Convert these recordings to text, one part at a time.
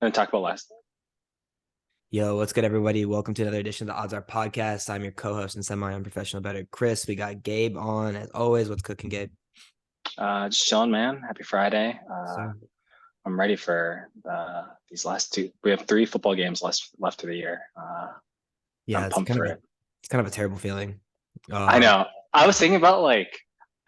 and talk about last. Yo, what's good, everybody? Welcome to another edition of the Odds Are podcast. I'm your co-host and semi-unprofessional bettor, Chris. We got Gabe on as always. What's cooking, Gabe? Just chilling, man. Happy Friday. So, I'm ready for these last two. We have three football games left of the year. I'm yeah, it's pumped kind for of a it. it's kind of a terrible feeling. I Um, know. I was thinking about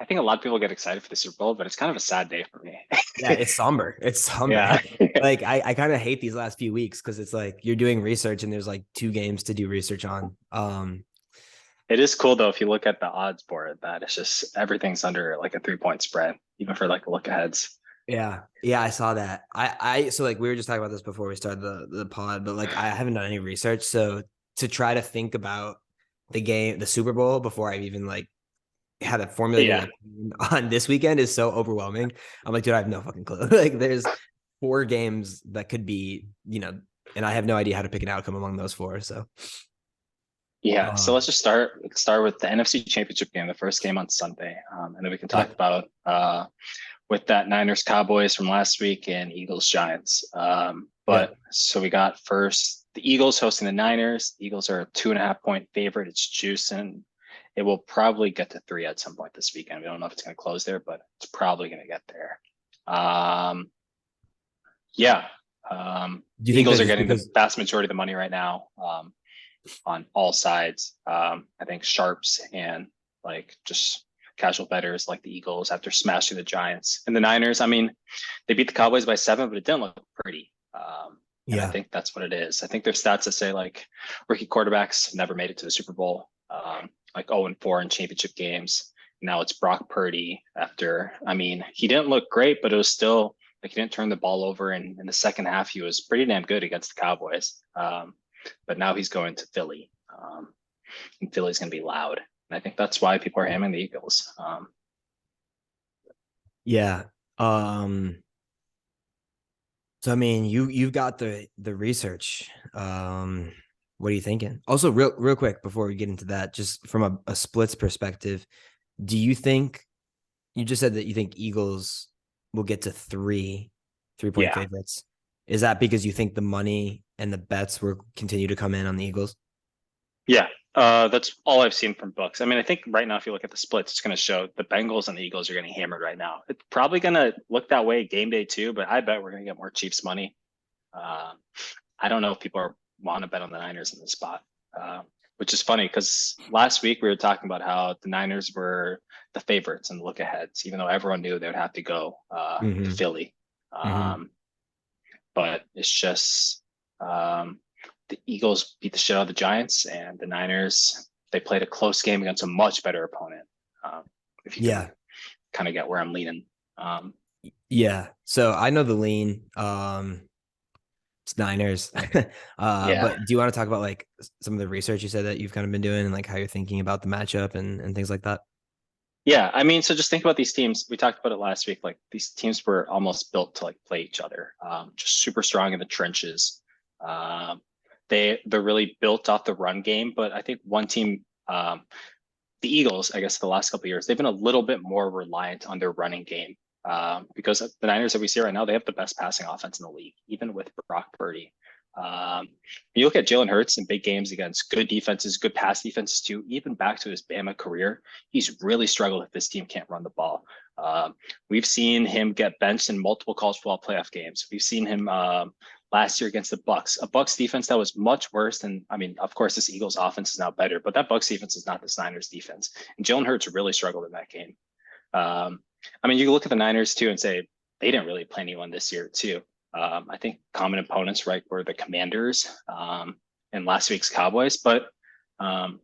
I think a lot of people get excited for the Super Bowl, but it's kind of a sad day for me. yeah, it's somber. It's somber. Yeah. Like I kind of hate these last few weeks because it's like you're doing research and there's like two games to do research on. It is cool though if you look at the odds board that it's just everything's under like a 3 point spread, even for like look aheads. Yeah, I saw that. So like we were just talking about this before we started the pod, but like I haven't done any research, so to try to think about the Super Bowl before I've even like had a formulated Yeah. opinion on this weekend is so overwhelming. I'm like, dude, I have no fucking clue. Like, there's four games that could be, and I have no idea how to pick an outcome among those four. So, Yeah, so um, let's just start with the NFC Championship game, the first game on Sunday, and then we can talk yep, about with that Niners Cowboys from last week and Eagles Giants. yep, But so we got first the Eagles hosting the Niners. The Eagles are a 2.5 point favorite. It's juicing. It will probably get to three at some point this weekend. We don't know if it's going to close there, but it's probably going to get there. Um, yeah, do you the think Eagles that are just getting the because? vast majority of the money right now. On all sides. I think sharps and like just casual bettors like the Eagles after smashing the Giants and the Niners. I mean, they beat the Cowboys by 7, but it didn't look pretty. And I Yeah, think that's what it is. I think there's stats that say like rookie quarterbacks never made it to the Super Bowl, like 0-4 in championship games. Now it's Brock Purdy after, I mean, he didn't look great, but it was still like he didn't turn the ball over. And in the second half, he was pretty damn good against the Cowboys. But now he's going to Philly, and Philly's going to be loud. And I think that's why people are hamming the Eagles. yeah. Um, so I mean, you've got the research. What are you thinking? Also, real quick before we get into that, just from a splits perspective, do you think you just said that you think Eagles will get to 3 point Yeah, favorites? Is that because you think the money and the bets will continue to come in on the Eagles? yeah. That's all I've seen from books. I mean, I think right now, if you look at the splits, it's going to show the Bengals and the Eagles are getting hammered right now. It's probably going to look that way game day too, but I bet we're going to get more Chiefs money. Uh, I don't know if people want to bet on the Niners in this spot, uh, which is funny because last week we were talking about how the Niners were the favorites and look aheads, even though everyone knew they would have to go to Mm-hmm. Philly. Mm-hmm. Um, but it's just the Eagles beat the shit out of the Giants, and the Niners they played a close game against a much better opponent. Um, if you can Yeah. kind of get where I'm leaning. Um, Yeah. So I know the lean. It's Niners. yeah, But do you want to talk about like some of the research you said that you've kind of been doing and like how you're thinking about the matchup and things like that? yeah. I mean, so just think about these teams. We talked about it last week. Like these teams were almost built to like play each other. Just super strong in the trenches. Um, they're really built off the run game, but I think one team the Eagles, I guess, the last couple of years, they've been a little bit more reliant on their running game because the Niners that we see right now, they have the best passing offense in the league, even with Brock Purdy. You look at Jalen Hurts in big games against good defenses, good pass defenses too. Even back to his Bama career, he's really struggled if this team can't run the ball. We've seen him get benched in multiple college football playoff games. We've seen him last year against the Bucks, a Bucks defense that was much worse than. I mean, of course, this Eagles offense is now better, but that Bucks defense is not the Niners defense. And Jalen Hurts really struggled in that game. I mean, you can look at the Niners too and say they didn't really play anyone this year too. I think common opponents right were the Commanders and last week's Cowboys, but um,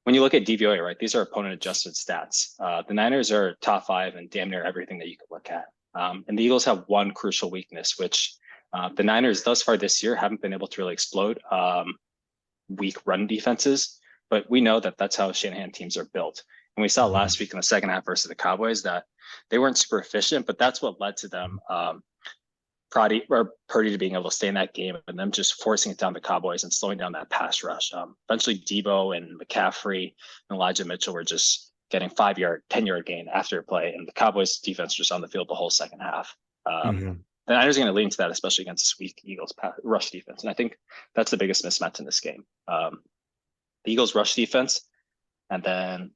when you look at DVOA, right, these are opponent adjusted stats. The Niners are top five and damn near everything that you could look at. And the Eagles have one crucial weakness, which the Niners thus far this year haven't been able to really explode weak run defenses, but we know that that's how Shanahan teams are built. And we saw Mhm. last week in the second half versus the Cowboys that they weren't super efficient, but that's what led to them Purdy to being able to stay in that game and them just forcing it down the Cowboys and slowing down that pass rush. Eventually, Debo and McCaffrey and Elijah Mitchell were just getting 5 yard, 10 yard gain after a play, and the Cowboys defense just on the field the whole second half. Um, Mhm. the Niners are going to lean to that, especially against this weak Eagles rush defense. And I think that's the biggest mismatch in this game. The Eagles rush defense, and then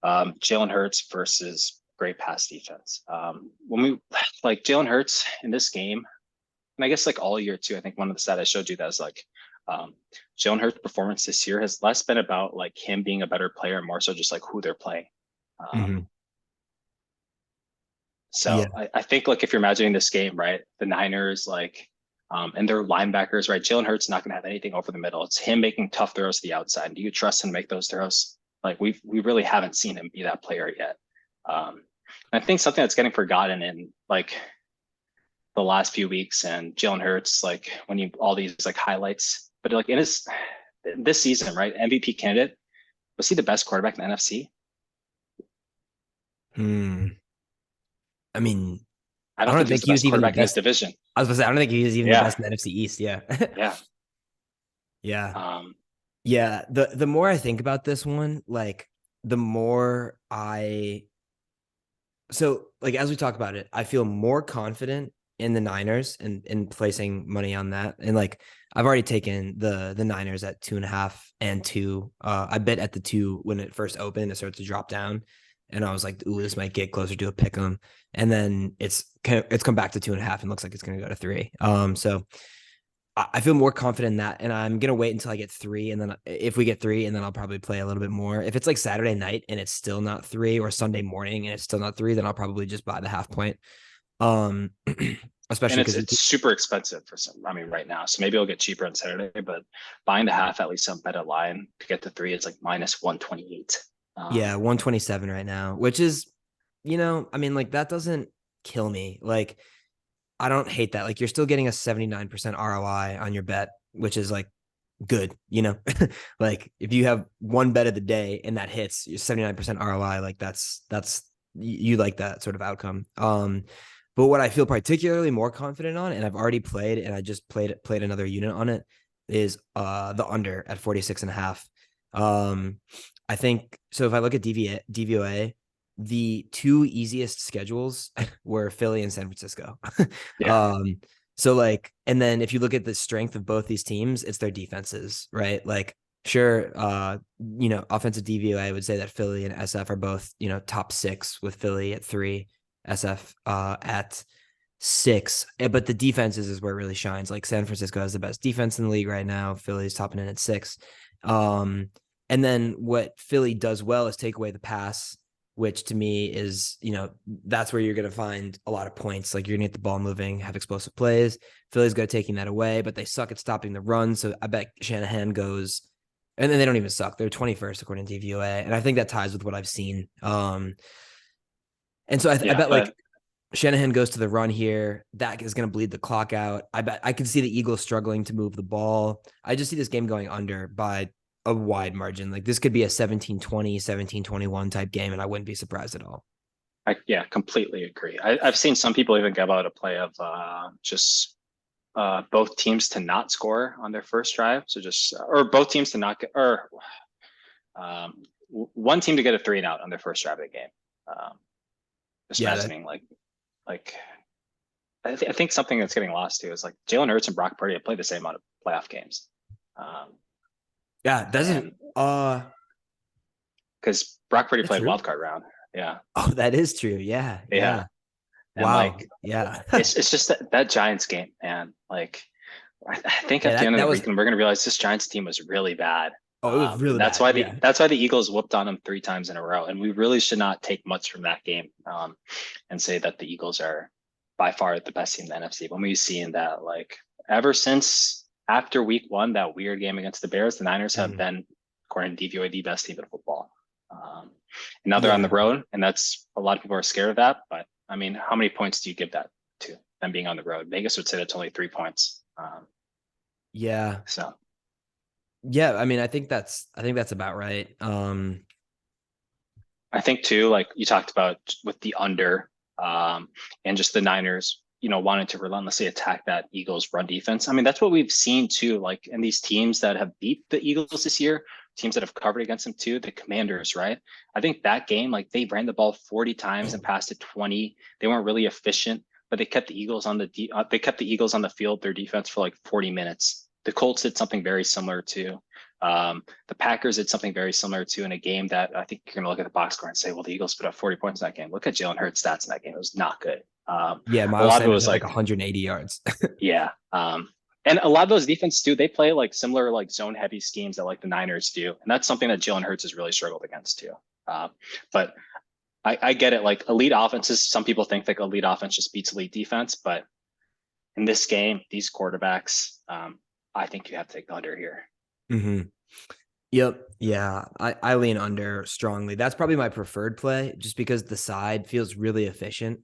Jalen Hurts versus great pass defense. When we like Jalen Hurts in this game, and I guess like all year too, I think one of the stats I showed you that is like Jalen Hurts' performance this year has less been about like him being a better player and more so just like who they're playing. So I think like if you're imagining this game, right, the Niners like and their linebackers, right, Jalen Hurts not going to have anything over the middle. It's him making tough throws to the outside. And do you trust him to make those throws? Like we really haven't seen him be that player yet. And I think something that's getting forgotten in like the last few weeks and Jalen Hurts, like when you all these like highlights, but like in his this season, right, MVP candidate, was he the best quarterback in the NFC? I mean, I don't think he was the best quarterback in his division. I was gonna say I don't think he was even the best in the NFC East. Yeah. Yeah. Yeah. Yeah. The more I think about this one, like the more so like as we talk about it, I feel more confident in the Niners and in placing money on that. And like I've already taken the Niners at 2.5 and 2. I bet at the 2 when it first opened, it started to drop down. And I was like, ooh, this might get closer to a pick 'em. And then it's come back to 2.5 and looks like it's gonna go to 3. So I feel more confident in that, and I'm gonna wait until I get 3, and then if we get 3, and then I'll probably play a little bit more. If it's like Saturday night and it's still not 3, or Sunday morning and it's still not 3, then I'll probably just buy the half point. Especially because it's super expensive for some. I mean, right now, so maybe it'll get cheaper on Saturday, but buying the half at least some better line to get to 3 is like minus 128. Yeah, 127 right now, which is, I mean, like that doesn't kill me. Like I don't hate that. Like you're still getting a 79% ROI on your bet, which is like good, like if you have one bet of the day and that hits your 79% ROI, like that's you like that sort of outcome. But what I feel particularly more confident on, and I've already played and I just played another unit on it, is the under at 46.5. I think so. If I look at DVOA, the 2 easiest schedules were Philly and San Francisco. Yeah. So like, and then if you look at the strength of both these teams, it's their defenses, right? Like, sure, offensive DVOA, I would say that Philly and SF are both, top 6, with Philly at 3, SF at 6. But the defenses is where it really shines. Like San Francisco has the best defense in the league right now. Philly's topping in at 6. And then what Philly does well is take away the pass, which to me is, that's where you're going to find a lot of points. Like you're going to get the ball moving, have explosive plays. Philly's good at taking that away, but they suck at stopping the run. So I bet Shanahan goes, and then they don't even suck. They're 21st according to DVOA. And I think that ties with what I've seen. And so I bet like Shanahan goes to the run here. That is going to bleed the clock out. I bet I can see the Eagles struggling to move the ball. I just see this game going under by a wide margin. Like this could be a 17-20, 17-21 type game, and I wouldn't be surprised at all. I completely agree. I've seen some people even give out a play of just both teams to not score on their first drive. So just or both teams to not get, or one team to get a 3 and out on their first drive of the game. Just imagining like I think something that's getting lost too is like Jalen Hurts and Brock Purdy have played the same amount of playoff games. Yeah, doesn't because Brock Purdy played wild card round. Yeah. Oh, that is true. Yeah. And wow. Like, yeah. it's just that Giants game, man. Like, I think at the end of the weekend, we're gonna realize this Giants team was really bad. Oh, it was really that's bad. That's why the Eagles whooped on them 3 times in a row, and we really should not take much from that game and say that the Eagles are by far the best team in the NFC. When we've seen that, like, ever since after week 1, that weird game against the Bears, the Niners have been, according to DVOA, the best team in football. And now they're on the road, and that's a lot of people are scared of that. But I mean, how many points do you give that to them being on the road? Vegas would say that's only 3 points. Yeah. So. Yeah, I mean, I think that's about right. I think too, like you talked about with the under, and just the Niners, wanting to relentlessly attack that Eagles run defense. I mean, that's what we've seen too, like in these teams that have beat the Eagles this year, teams that have covered against them too, the Commanders, right? I think that game, like they ran the ball 40 times and passed it 20. They weren't really efficient, but they kept the Eagles on they kept the Eagles on the field, their defense for like 40 minutes. The Colts did something very similar to. The Packers did something very similar to in a game that I think you're going to look at the box score and say, well, the Eagles put up 40 points in that game. Look at Jalen Hurts' stats in that game. It was not good. Yeah, A Miles lot of it Sanders was had like like, 180 yards. yeah. And a lot of those defenses too, they play like similar like zone heavy schemes that like the Niners do. And that's something that Jalen Hurts has really struggled against too. But I get it. Like elite offenses, some people think like elite offense just beats elite defense. But in this game, these quarterbacks, I think you have to take the under here. Mm-hmm. Yep. Yeah. I lean under strongly. That's probably my preferred play just because the side feels really efficient.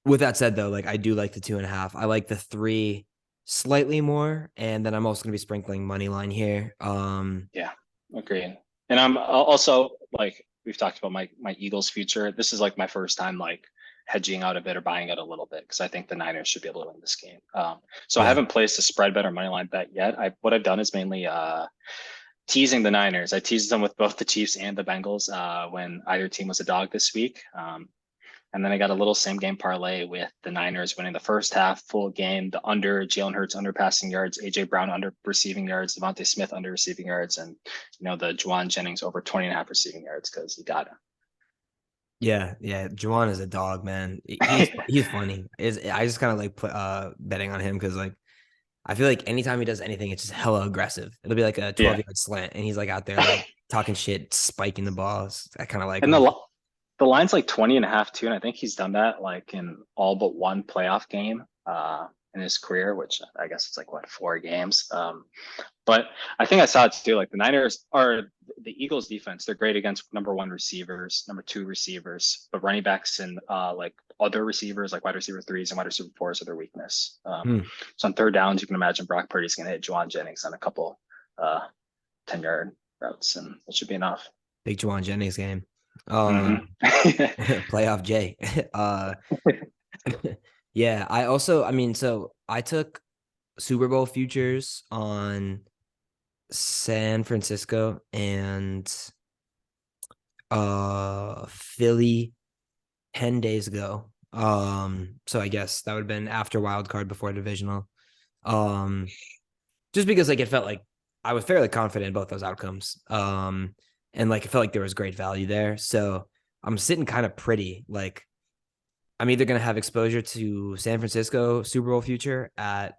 With that said, though, like I do like the 2.5. I like the 3 slightly more. And then I'm also going to be sprinkling money line here. Yeah, agreed. And I'm also like, we've talked about my Eagles future. This is like my first time like hedging out a bit or buying out a little bit because I think the Niners should be able to win this game. So I Yeah. haven't placed a spread bet or money line bet yet. What I've done is mainly teasing the Niners. I teased them with both the Chiefs and the Bengals when either team was a dog this week. And then I got a little same game parlay with the Niners winning the first half, full game, the under, Jalen Hurts under passing yards, AJ Brown under receiving yards, Devontae Smith under receiving yards, and the Juwan Jennings over 20.5 receiving yards because you got Yeah. Yeah. Juwan is a dog, man. it. He's funny. I just kind of like put betting on him because like I feel like anytime he does anything, it's just hella aggressive. It'll be like a 12 Yeah. yard slant, and he's like out there like talking shit, spiking the balls. I kind of like And him. the line's like 20.5 too. And I think he's done that like in all but one playoff game in his career, which I guess it's like what, 4 games. But I think I saw it too. Like the Niners are the Eagles defense. They're great against number 1 receivers, number 2 receivers, but running backs and like other receivers, like wide receiver 3s and wide receiver 4s are their weakness. Hmm. So on third downs, you can imagine Brock Purdy's going to hit Juwan Jennings on a couple 10-yard routes, and it should be enough. Big Juwan Jennings game. Mm-hmm. Playoff J. Yeah. I mean, so I took Super Bowl futures on San Francisco and Philly 10 days ago. So I guess that would have been after wild card before divisional. Um, just because like it felt like I was fairly confident in both those outcomes. And like it felt like there was great value there. So I'm sitting kind of pretty. Like I'm either gonna have exposure to San Francisco Super Bowl future at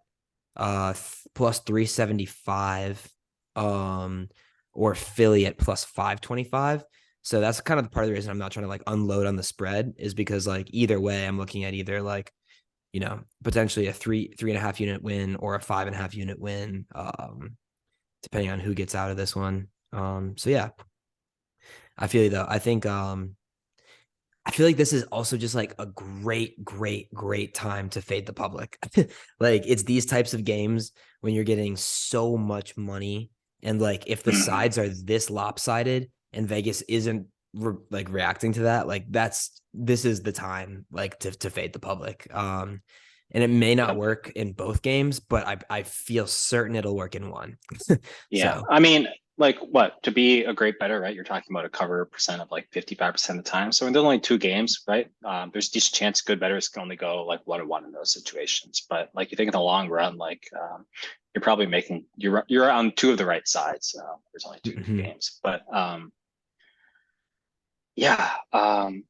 plus 375, or Philly at plus 525. So that's kind of part of the reason I'm not trying to like unload on the spread is because like either way, I'm looking at either like potentially a 3.5 unit win or a 5.5 unit win, depending on who gets out of this one. So yeah, I feel you though. I feel like this is also just like a great, great, great time to fade the public. Like it's these types of games when you're getting so much money, and like if the Mm-hmm. sides are this lopsided and Vegas isn't like reacting to that, like this is the time like to fade the public. And it may not Yep. work in both games, but I feel certain it'll work in one. Yeah. So I mean, like what, to be a great bettor, right? You're talking about a cover percent of like 55% of the time. So when there's only 2 games, right? There's a decent chance good bettors can only go like 1-1 in those situations. But like you think in the long run, like you're probably making you're on 2 of the right sides. There's only two mhm. games. But yeah. I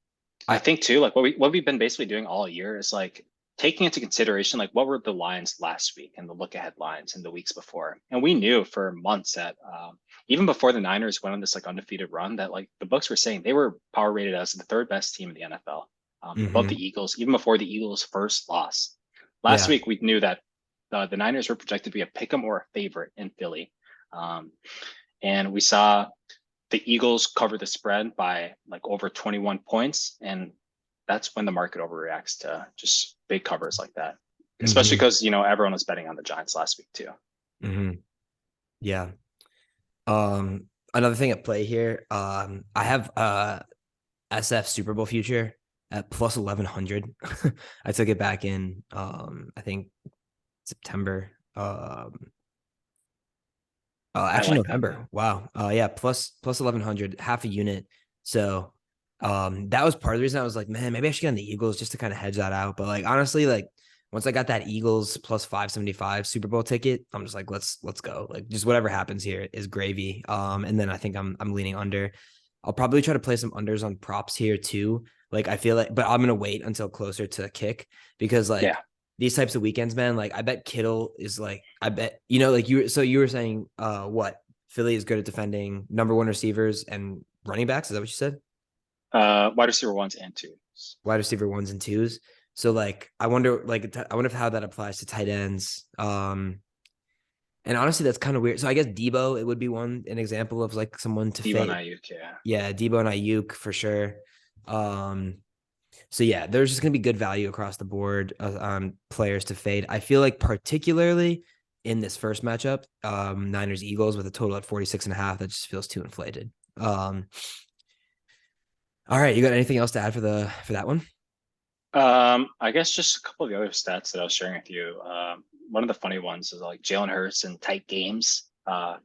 I think too, like what we've been basically doing all year is like taking into consideration like what were the lines last week and the look ahead lines in the weeks before. And we knew for months that even before the Niners went on this like undefeated run, that like the books were saying they were power rated as the 3rd best team in the NFL, above mhm. the Eagles, even before the Eagles' first loss. Last Yeah. week we knew that the Niners were projected to be a pick 'em or a favorite in Philly. Um, and we saw the Eagles cover the spread by like over 21 points. And that's when the market overreacts to just big covers like that, especially Mhm. because, everyone was betting on the Giants last week too. Mhm. Yeah. Another thing at play here, I have SF Super Bowl future at plus 1100. I took it back in I think September. I Actually like that. November. Wow. Yeah, plus 1100, half a unit. So That was part of the reason I was like, man, maybe I should get on the Eagles just to kind of hedge that out. But like honestly, like once I got that Eagles plus 575 Super Bowl ticket, I'm just like, let's go. Like just whatever happens here is gravy. And then I think I'm leaning under. I'll probably try to play some unders on props here too. Like I feel like, but I'm gonna wait until closer to kick because like Yeah. these types of weekends, man, like I bet Kittle is like, I bet, you know, like you were saying what Philly is good at defending number one receivers and running backs. Is that what you said? Wide receiver ones and twos. Wide receiver ones and twos. So like I wonder if how that applies to tight ends. And honestly, that's kind of weird. So I guess Debo, it would be an example of like someone to Devo and fade. Ayuk, yeah. Yeah, Debo and Ayuk for sure. Um, so yeah, there's just gonna be good value across the board on players to fade. I feel like particularly in this first matchup, Niners Eagles with a total at 46.5, that just feels too inflated. All right, you got anything else to add for that one? I guess just a couple of the other stats that I was sharing with you. One of the funny ones is like Jalen Hurts in tight games, or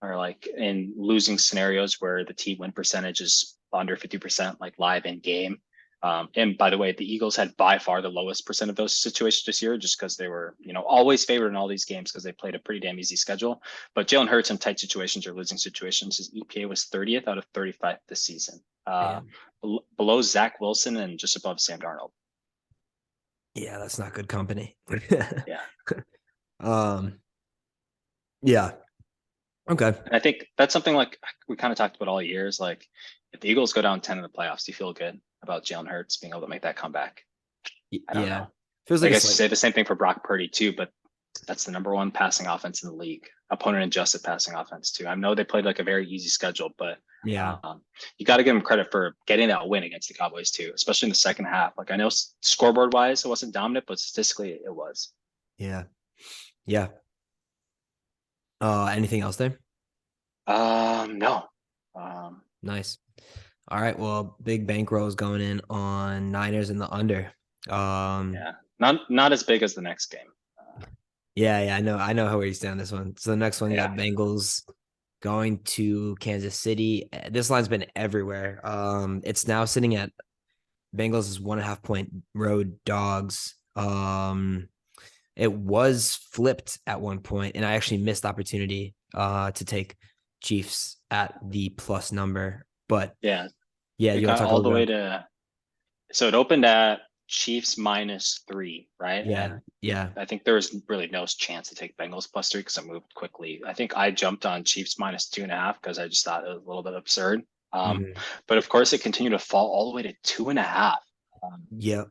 like in losing scenarios where the team win percentage is under 50%, like live in game. And by the way, the Eagles had by far the lowest percent of those situations this year, just because they were, always favored in all these games because they played a pretty damn easy schedule. But Jalen Hurts in tight situations or losing situations, his EPA was 30th out of 35 this season. Man, Below Zach Wilson and just above Sam Darnold. yeah, that's not good company. Yeah. um, yeah, okay. And I think that's something like we kind of talked about all years. Like if the Eagles go down 10 in the playoffs, do you feel good about Jalen Hurts being able to make that comeback? I don't Yeah, know. feels I like guess you say the same thing for Brock Purdy too, but that's the number one passing offense in the league. Opponent adjusted passing offense too. I know they played like a very easy schedule, but yeah, you got to give them credit for getting that win against the Cowboys too, especially in the second half. Like I know scoreboard wise, it wasn't dominant, but statistically it was. yeah, yeah. Anything else there? No. Um, Nice. All right. Well, big bankroll is going in on Niners in the under. Um, yeah, not as big as the next game. yeah, I know how where you stand on this one. So the next one, you Yeah. got Bengals going to Kansas City. This line's been everywhere. It's now sitting at Bengals is 1.5 point road dogs. It was flipped at one point, and I actually missed opportunity to take Chiefs at the plus number. But Yeah. yeah, It you want got to talk a all the little way bit? to, so it opened at Chiefs -3, right? Yeah, And yeah, I think there was really no chance to take Bengals +3 because it moved quickly. I think I jumped on Chiefs -2.5 because I just thought it was a little bit absurd. mhm, But of course, it continued to fall all the way to 2.5. yep,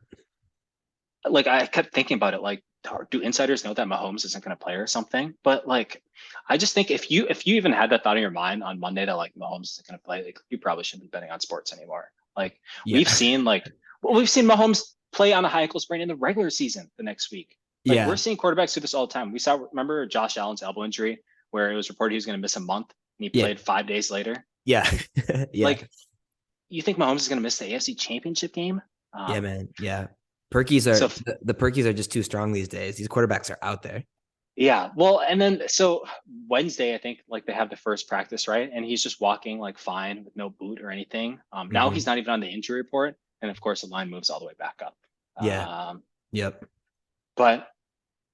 Like I kept thinking about it, like, do insiders know that Mahomes isn't going to play or something? But like, I just think if you even had that thought in your mind on Monday that like Mahomes isn't going to play, like you probably shouldn't be betting on sports anymore. Like yeah, we've seen Mahomes play on a high ankle sprain in the regular season the next week. Like we're yeah, seeing quarterbacks do this all the time. Remember Josh Allen's elbow injury where it was reported he was going to miss a month and he yeah, played 5 days later. yeah, yeah, Like you think Mahomes is going to miss the AFC Championship game? yeah, Um, man, yeah. Perkies are so the Perkies are just too strong these days. These quarterbacks are out there. Yeah, well, and then so Wednesday, I think like they have the first practice, right? And he's just walking like fine with no boot or anything. Now Hmm. he's not even on the injury report, and of course the line moves all the way back up. Yeah, Um, yep. but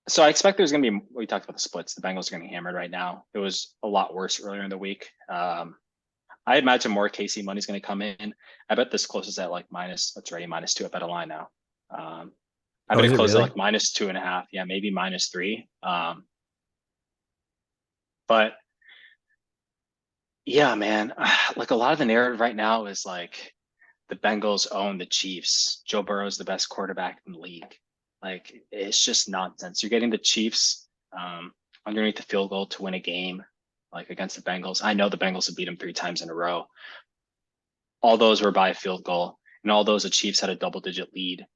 so I expect there's going to be. We talked about the splits. The Bengals are going to be hammered right now. It was a lot worse earlier in the week. I imagine more KC money's going to come in. I bet this closes at like minus. It's already -2. I bet a line now. Um, I Oh, bet is it it closes at really? like -2.5. Yeah, maybe -3. But yeah, man. Like a lot of the narrative right now is like the Bengals own the Chiefs. Joe Burrow is the best quarterback in the league. Like it's just nonsense. You're getting the Chiefs underneath the field goal to win a game, like against the Bengals. I know the Bengals have beat them 3 times in a row. All those were by a field goal, and all those the Chiefs had a double-digit lead.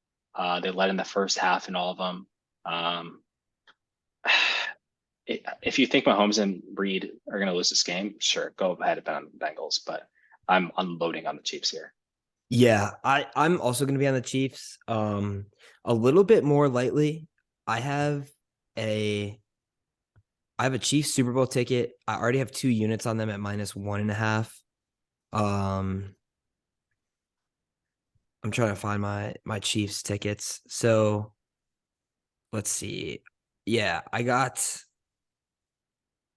They led in the first half in all of them. Um, if you think Mahomes and Reed are going to lose this game, sure, go ahead and bet on the Bengals. But I'm unloading on the Chiefs here. Yeah, I'm also going to be on the Chiefs. A little bit more lightly. I have a I have a Chiefs Super Bowl ticket. I already have 2 units on them at -1.5. Um, I'm trying to find my Chiefs tickets. So let's see. Yeah, I got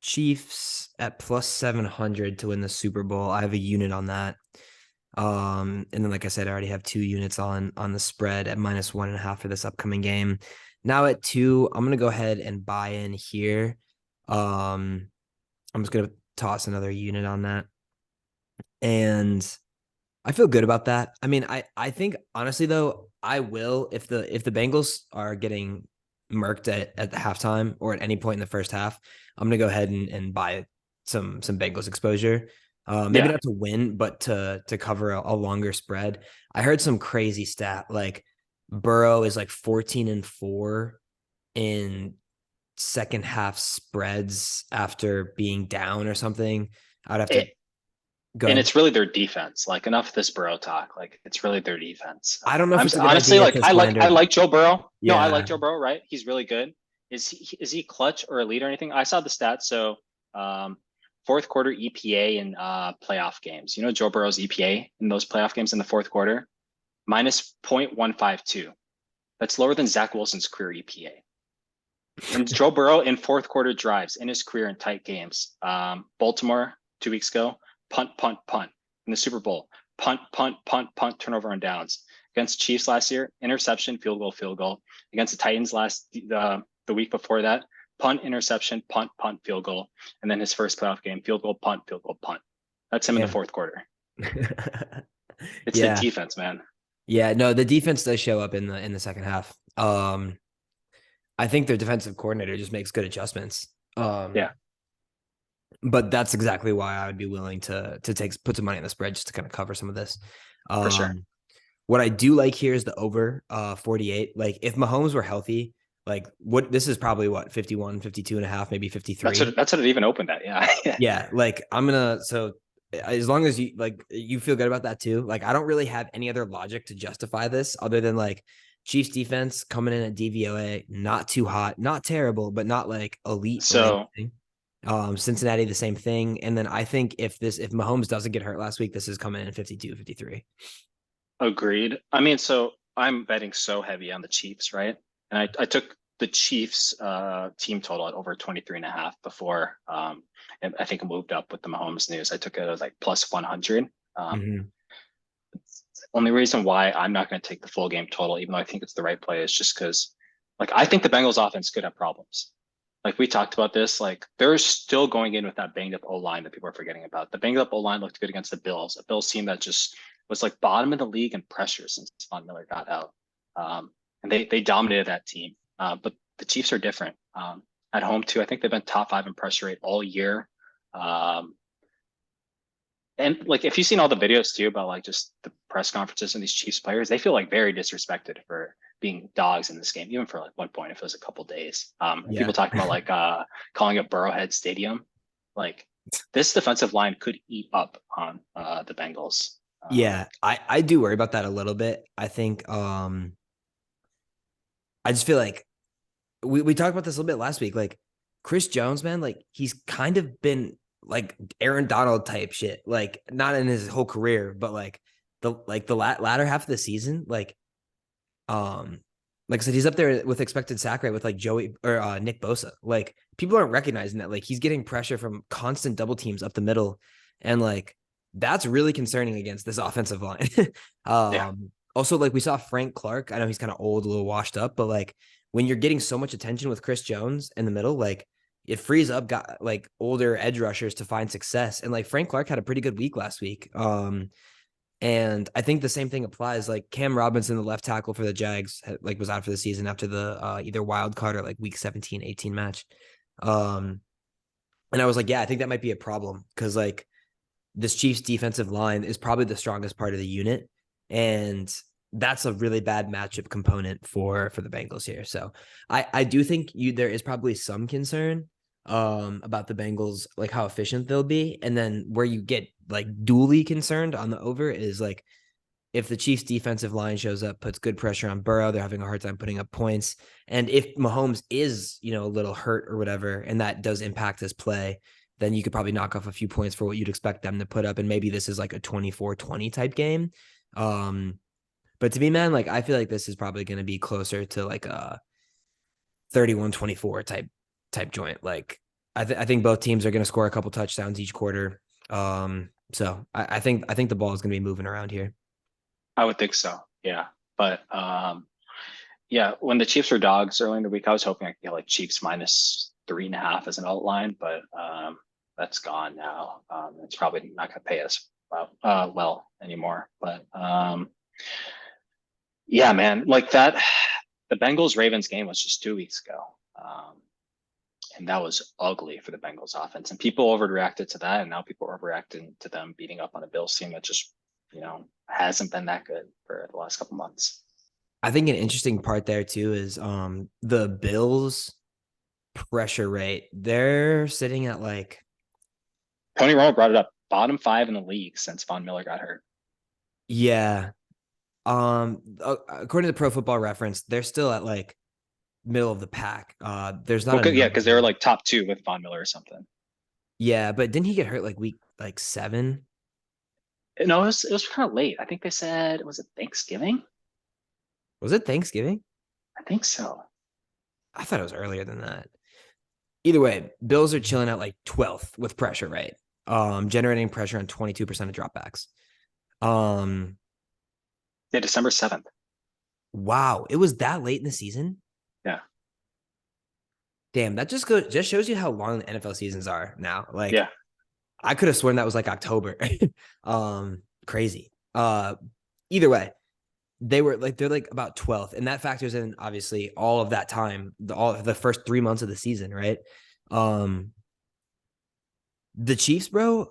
Chiefs at plus 700 to win the Super Bowl. I have a unit on that. And then like I said, I already have 2 units on the spread at minus 1.5 for this upcoming game. Now at 2, I'm gonna go ahead and buy in here. I'm just gonna toss another unit on that. And I feel good about that. I mean, I think honestly though, I will if the Bengals are getting murked at the halftime or at any point in the first half, I'm gonna go ahead and buy some Bengals exposure. Maybe Yeah. not to win, but to cover a longer spread. I heard some crazy stat like Burrow is like 14-4 in second half spreads after being down or something. I'd have to It, go and ahead. it's really their defense. Like enough of this Burrow talk. Like it's really their defense. I don't know if I'm it's a good honestly idea like to I slander. like Joe Burrow. No, I like Yeah. Joe Burrow. Right? He's really good. Is he clutch or elite or anything? I saw the stats. So um, fourth quarter EPA in playoff games. You know Joe Burrow's EPA in those playoff games in the fourth quarter minus 0.152. That's lower than Zach Wilson's career EPA. And Joe Burrow in fourth quarter drives in his career in tight games. Baltimore 2 weeks ago, punt, punt, punt. In the Super Bowl, punt, punt, punt, punt, turnover on downs. Against Chiefs last year, interception, field goal, field goal. Against the Titans the week before that, punt, interception, punt, punt, field goal. And then his first playoff game, field goal, punt, field goal, punt. That's him in the Damn. fourth quarter. It's the Yeah. defense, man. Yeah. No, the defense does show up in the second half. I think their defensive coordinator just makes good adjustments. Yeah, But that's exactly why I would be willing to put some money on the spread just to kind of cover some of this. for sure. What I do like here is the over 48. Like if Mahomes were healthy, like what this is probably what 51, 52.5, maybe 53. That's what it even opened at. Yeah. Yeah, like I'm gonna so as long as you feel good about that too. Like I don't really have any other logic to justify this other than like Chiefs defense coming in at DVOA, not too hot, not terrible, but not like elite or So anything. Cincinnati, the same thing. And then I think if Mahomes doesn't get hurt last week, this is coming in 52, 53. agreed. I mean, so I'm betting so heavy on the Chiefs, right? And I took the Chiefs team total at over 23.5 before. And I think it moved up with the Mahomes news. I took it as like plus 100. Um, Mm-hmm. only reason why I'm not going to take the full game total, even though I think it's the right play, is just because like I think the Bengals offense could have problems. Like we talked about this, like they're still going in with that banged up O line that people are forgetting about. The banged up O line looked good against the Bills, a Bills team that just was like bottom of the league in pressure since Von Miller got out. And they dominated that team. But the Chiefs are different. At home too, I think they've been top 5 in pressure rate all year. Um, and like if you've seen all the videos too about like just the press conferences and these Chiefs players, they feel like very disrespected for being dogs in this game, even for like 1 point if it was a couple days. And Yeah. people talking about like calling it Burrowhead Stadium. Like this defensive line could eat up on the Bengals. Yeah. I do worry about that a little bit. I think I just feel like we talked about this a little bit last week. Like Chris Jones, man, like he's kind of been like Aaron Donald type shit. Like not in his whole career, but like the latter half of the season, um, like I said, he's up there with expected sack rate with like Joey or Nick Bosa. Like people aren't recognizing that. Like he's getting pressure from constant double teams up the middle, and like that's really concerning against this offensive line. Yeah. Also, like we saw Frank Clark. I know he's kind of old, a little washed up, but like when you're getting so much attention with Chris Jones in the middle, like it frees up got like older edge rushers to find success. And like Frank Clark had a pretty good week last week. And I think the same thing applies. Like Cam Robinson, the left tackle for the Jags, like was out for the season after the either wild card or like week 17, 18 match. Um, and I was like, yeah, I think that might be a problem because like this Chiefs defensive line is probably the strongest part of the unit. And that's a really bad matchup component for the Bengals here. So I do think there is probably some concern about the Bengals, like how efficient they'll be. And then where you get like duly concerned on the over is like if the Chiefs defensive line shows up, puts good pressure on Burrow, they're having a hard time putting up points. And if Mahomes is, a little hurt or whatever, and that does impact his play, then you could probably knock off a few points for what you'd expect them to put up. And maybe this is like a 24-20 type game. Um, But to be man, like I feel like this is probably going to be closer to like a 31-24 type joint. Like I think both teams are going to score a couple touchdowns each quarter. So I think the ball is going to be moving around here. I would think so. Yeah. But yeah, when the Chiefs were dogs early in the week, I was hoping I could get like Chiefs -3.5 as an outline, but that's gone now. It's probably not going to pay us well anymore. But yeah, man, like that, the Bengals Ravens game was just 2 weeks ago. And that was ugly for the Bengals offense. And people overreacted to that. And now people are overreacting to them beating up on a Bills team that just, hasn't been that good for the last couple months. I think an interesting part there too is the Bills pressure rate. They're sitting at like Tony Romo brought it up, bottom 5 in the league since Von Miller got hurt. yeah. According to Pro Football Reference, they're still at like middle of the pack. There's not Well, a yeah, number because they were here. like top 2 with Von Miller or something. Yeah, but didn't he get hurt like week like 7? No, it was kind of late. I think they said, was it Thanksgiving? Was it Thanksgiving? I think so. I thought it was earlier than that. Either way, Bills are chilling at like 12th with pressure, right? Generating pressure on 22% of dropbacks. Um, Yeah, December 7th. wow, it was that late in the season. Yeah. Damn, that just shows you how long the NFL seasons are now. Like Yeah. I could have sworn that was like October. Crazy. Either way, they're like about 12th, and that factors in obviously all of that time, all of the first 3 months of the season, right? Um, the Chiefs, bro,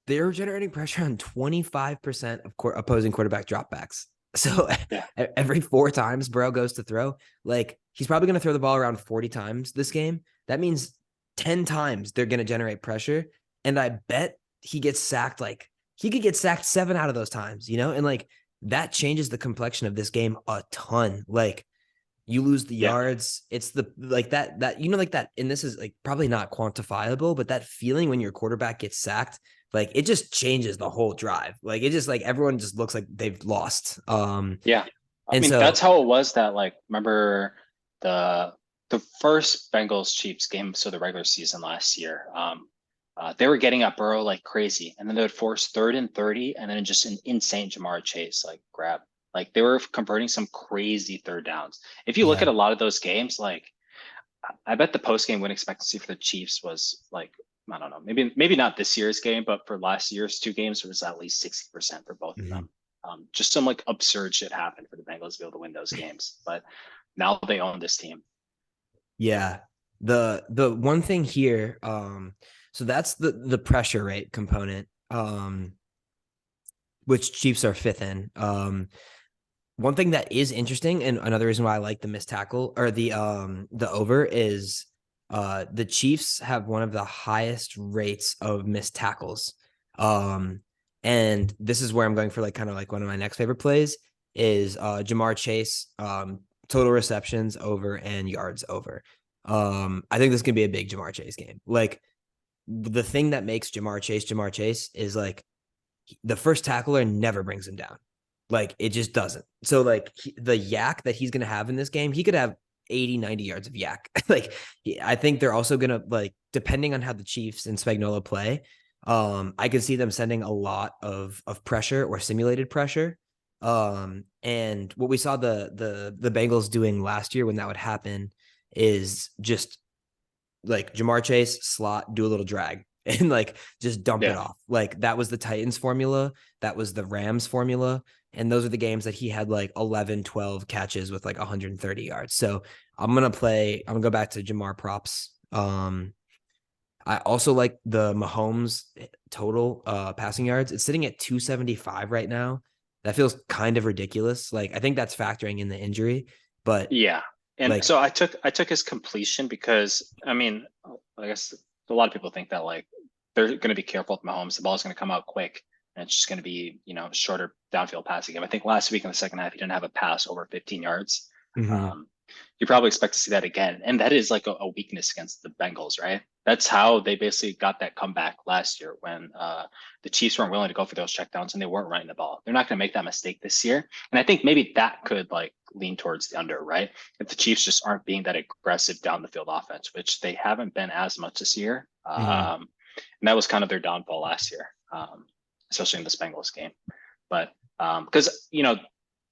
they're generating pressure on 25% of opposing quarterback dropbacks. So Yeah. every 4 times Burrow goes to throw, like he's probably going to throw the ball around 40 times this game. That means 10 times they're going to generate pressure. And I bet he gets sacked. Like he could get sacked 7 out of those times, and like that changes the complexion of this game a ton. Like you lose the Yeah. yards. It's the like that like that. And this is like probably not quantifiable, but that feeling when your quarterback gets sacked, like it just changes the whole drive. Like it just like everyone just looks like they've lost. Yeah. I And mean, that's so how it was that, like, remember the the first Bengals Chiefs game, so the regular season last year. They were getting at Burrow like crazy, and then they would force 3rd and 30, and then just an insane Jamar Chase like grab. Like they were converting some crazy third downs. If you look yeah, at a lot of those games, like I bet the post game win expectancy for the Chiefs was like, I don't know, maybe not this year's game, but for last year's 2 games, it was at least 60% for both of mhm. them. Just some like absurd shit happened for the Bengals to be able to win those games, but now they own this team. Yeah. The one thing here, so that's the pressure rate component, which Chiefs are fifth in. One thing that is interesting, and another reason why I like the missed tackle or the over is the Chiefs have one of the highest rates of missed tackles. Um, and this is where I'm going for like kind of like one of my next favorite plays is Jamar Chase, total receptions over and yards over. I think this could be a big Jamar Chase game. Like the thing that makes Jamar Chase is like the first tackler never brings him down. Like it just doesn't. So like the yak that he's going to have in this game, he could have 80, 90 yards of yak. Like I think they're also going to like, depending on how the Chiefs and Spagnuolo play, I could see them sending a lot of pressure or simulated pressure. And what we saw the Bengals doing last year when that would happen is just like Jamar Chase slot, do a little drag and like just dump it Yeah. off. Like that was the Titans formula. That was the Rams formula. And those are the games that he had like 11, 12 catches with like 130 yards. So I'm going to go back to Jamar props. I also like the Mahomes total passing yards. It's sitting at 275 right now. That feels kind of ridiculous. Like I think that's factoring in the injury, but Yeah. And like so I took his completion because I mean, I guess a lot of people think that like they're going to be careful with Mahomes. The ball's going to come out quick and it's just going to be, shorter downfield passing game. I think last week in the second half, he didn't have a pass over 15 yards. mhm. you probably expect to see that again. And that is like a weakness against the Bengals, right? That's how they basically got that comeback last year when the Chiefs weren't willing to go for those checkdowns and they weren't running the ball. They're not going to make that mistake this year. And I think maybe that could like lean towards the under, right? If the Chiefs just aren't being that aggressive down the field offense, which they haven't been as much this year. And that was kind of their downfall last year, especially in this Bengals game. But because,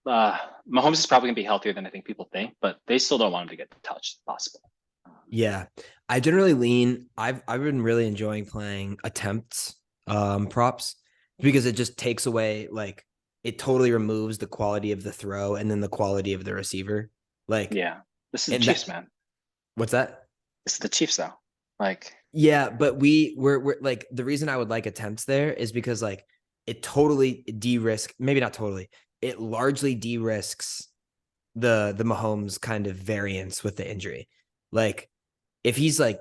Mahomes is probably going to be healthier than I think people think, but they still don't want him to get touched if possible. Yeah, I generally lean. I've been really enjoying playing attempts props because it just takes away like it totally removes the quality of the throw and then the quality of the receiver. Like, Yeah, this is the Chiefs, man. What's that? This is the Chiefs, though. Like, yeah, but we're like the reason I would like attempts there is because like it totally de-risk, maybe not totally, it largely de-risks the Mahomes kind of variance with the injury. Like if he's like,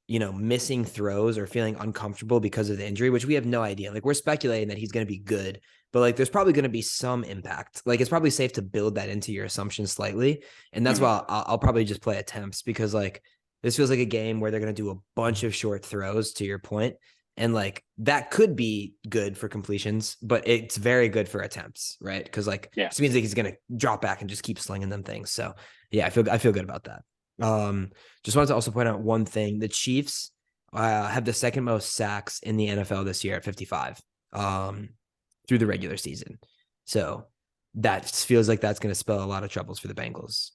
missing throws or feeling uncomfortable because of the injury, which we have no idea. Like we're speculating that he's going to be good, but like there's probably going to be some impact. Like it's probably safe to build that into your assumptions slightly. And that's why I'll probably just play attempts because like this feels like a game where they're going to do a bunch of short throws to your point. And like that could be good for completions, but it's very good for attempts, right? Because like it means like he's going to drop back and just keep slinging them things. So yeah, I feel good about that. Just wanted to also point out one thing: the Chiefs have the second most sacks in the NFL this year at 55 through the regular season. So that feels like that's going to spell a lot of troubles for the Bengals.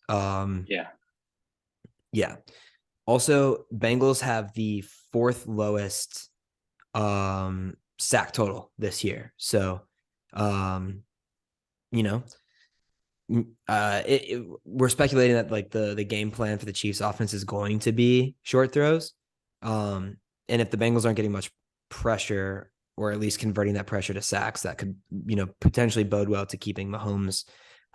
Yeah. Also, Bengals have the fourth lowest sack total this year. So, we're speculating that like the game plan for the Chiefs offense is going to be short throws. And if the Bengals aren't getting much pressure or at least converting that pressure to sacks, that could, potentially bode well to keeping Mahomes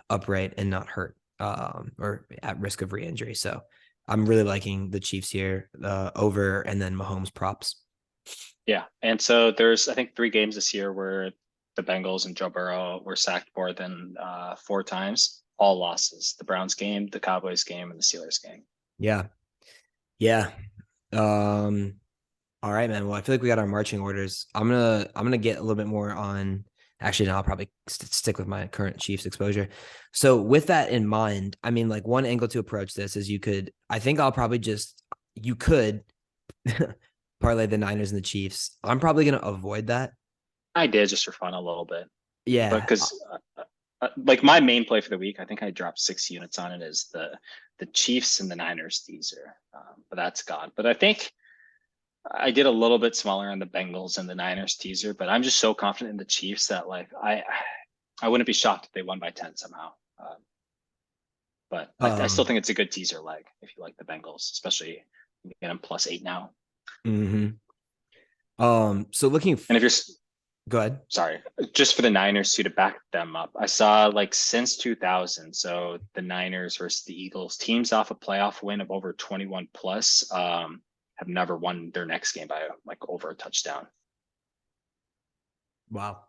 upright and not hurt or at risk of re-injury. So I'm really liking the Chiefs here over and then Mahomes props. Yeah. And so there's, I think, 3 games this year where the Bengals and Joe Burrow were sacked more than 4 times, all losses: the Browns game, the Cowboys game, and the Steelers game. Yeah. All right, man. Well, I feel like we got our marching orders. I'm gonna get a little bit more on. Actually, no, I'll probably stick with my current Chiefs exposure. So with that in mind, I mean, like one angle to approach this is you could parlay the Niners and the Chiefs. I'm probably gonna avoid that. I did just for fun a little bit. Yeah. But because like my main play for the week, I think I dropped 6 units on it, is the Chiefs and the Niners teaser. But that's gone. But I think I did a little bit smaller on the Bengals and the Niners teaser, but I'm just so confident in the Chiefs that like I wouldn't be shocked if they won by 10 somehow. But I still think it's a good teaser leg if you like the Bengals, especially you get them +8 now. So looking and if you're go ahead. Sorry, just for the Niners too, to back them up. I saw like since 2000, so the Niners versus the Eagles, teams off a playoff win of over 21 plus have never won their next game by like over a touchdown. Wow.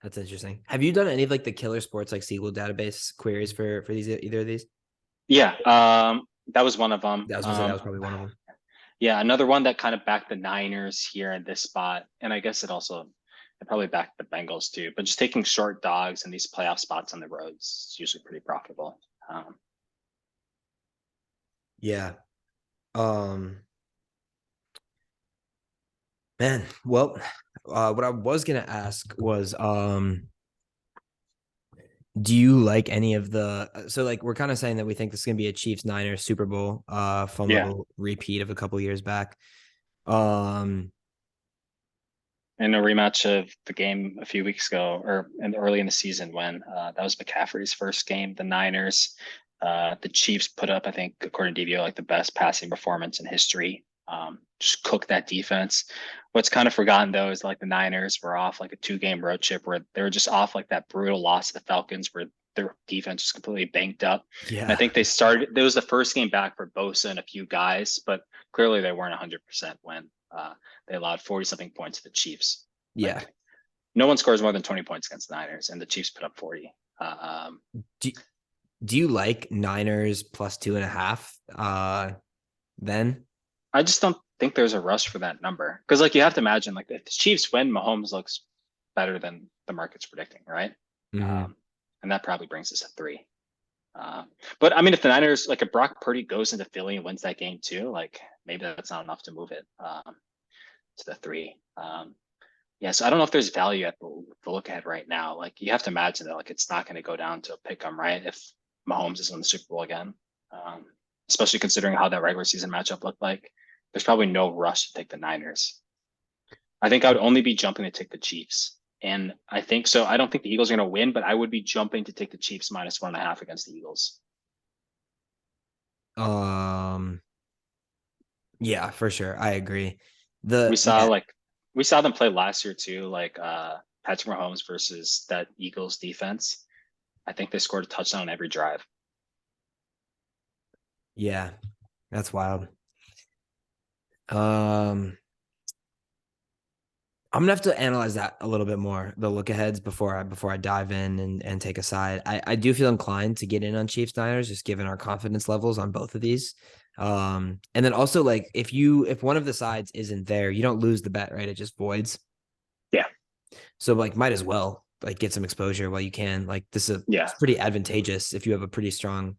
That's interesting. Have you done any of like the killer sports like SQL database queries for either of these? Yeah, that was one of them. That was probably one of them. Yeah, another one that kind of backed the Niners here in this spot, and I guess it probably backed the Bengals too. But just taking short dogs in these playoff spots on the roads is usually pretty profitable. Yeah. Man, well, what I was gonna ask was, do you like any of so like we're kind of saying that we think this is gonna be a Chiefs Niners Super Bowl, fun little repeat of a couple years back. And a rematch of the game a few weeks ago early in the season when that was McCaffrey's first game. The Niners, the Chiefs put up, I think, according to DVO, like the best passing performance in history. Just cook that defense. What's kind of forgotten though is like the Niners were off like a 2-game road trip where they were just off like that brutal loss to the Falcons where their defense was completely banked up. Yeah. And I think it was the first game back for Bosa and a few guys, but clearly they weren't 100% when they allowed 40-something points to the Chiefs. Yeah. Like, no one scores more than 20 points against the Niners, and the Chiefs put up 40. do you like Niners plus 2.5? Then I just don't think there's a rush for that number because like you have to imagine like if the Chiefs win, Mahomes looks better than the market's predicting, right? Mhm. And that probably brings us to 3. Uh, but I mean, if the Niners like if Brock Purdy goes into Philly and wins that game too, like maybe that's not enough to move it to the 3. Yeah, so I don't know if there's value at the look ahead right now. Like you have to imagine that like it's not going to go down to a pick 'em, right? If Mahomes is in the Super Bowl again, um, especially considering how that regular season matchup looked like, there's probably no rush to take the Niners. I think I would only be jumping to take the Chiefs, and I think so. I don't think the Eagles are going to win, but I would be jumping to take the Chiefs -1.5 against the Eagles. um yeah, for sure. I agree. We The saw yeah, like we saw them play last year too, like Patrick Mahomes versus that Eagles defense. I think they scored a touchdown on every drive. yeah, that's wild. Um I'm gonna have to analyze that a little bit more, the look aheads before I dive in and take a side. I do feel inclined to get in on Chiefs Niners, just given our confidence levels on both of these. And then also like if one of the sides isn't there, you don't lose the bet, right? It just voids. Yeah, So like might as well like get some exposure while you can. Like this is yeah. it's pretty advantageous if you have a pretty strong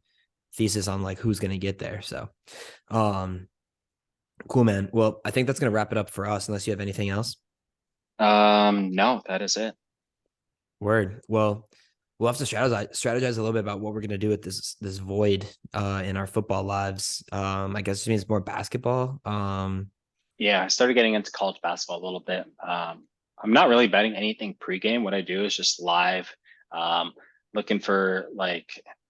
thesis on like who's gonna get there. So um cool, man. Well, I think that's gonna wrap it up for us, unless you have anything else. No, that is it. Word. Well, we'll have to strategize a little bit about what we're gonna do with this void in our football lives. I guess it means more basketball. Yeah, I started getting into college basketball a little bit. I'm not really betting anything pregame. What I do is just live, um, looking for like,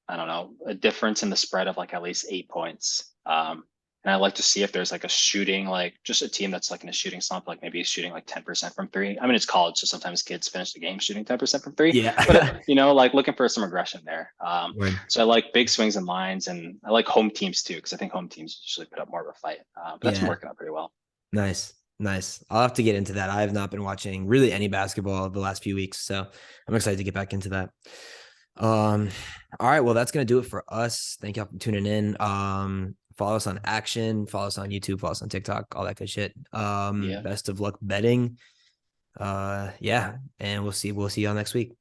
I don't know, a difference in the spread of like at least 8 points. And I like to see if there's like a shooting, like just a team that's like in a shooting slump, like maybe shooting like 10% from 3. I mean, it's college, so sometimes kids finish the game shooting 10% from 3, but Yeah. like looking for some aggression there. Word. So I like big swings and lines, and I like home teams too, because I think home teams usually put up more of a fight. But that's been Yeah. working out pretty well. Nice. Nice. I'll have to get into that. I have not been watching really any basketball the last few weeks, so I'm excited to get back into that. Um, all right. Well, that's gonna do it for us. Thank y'all for tuning in. Follow us on Action, follow us on YouTube, follow us on TikTok, all that good shit. Yeah. Best of luck betting. Yeah, and we'll see y'all next week.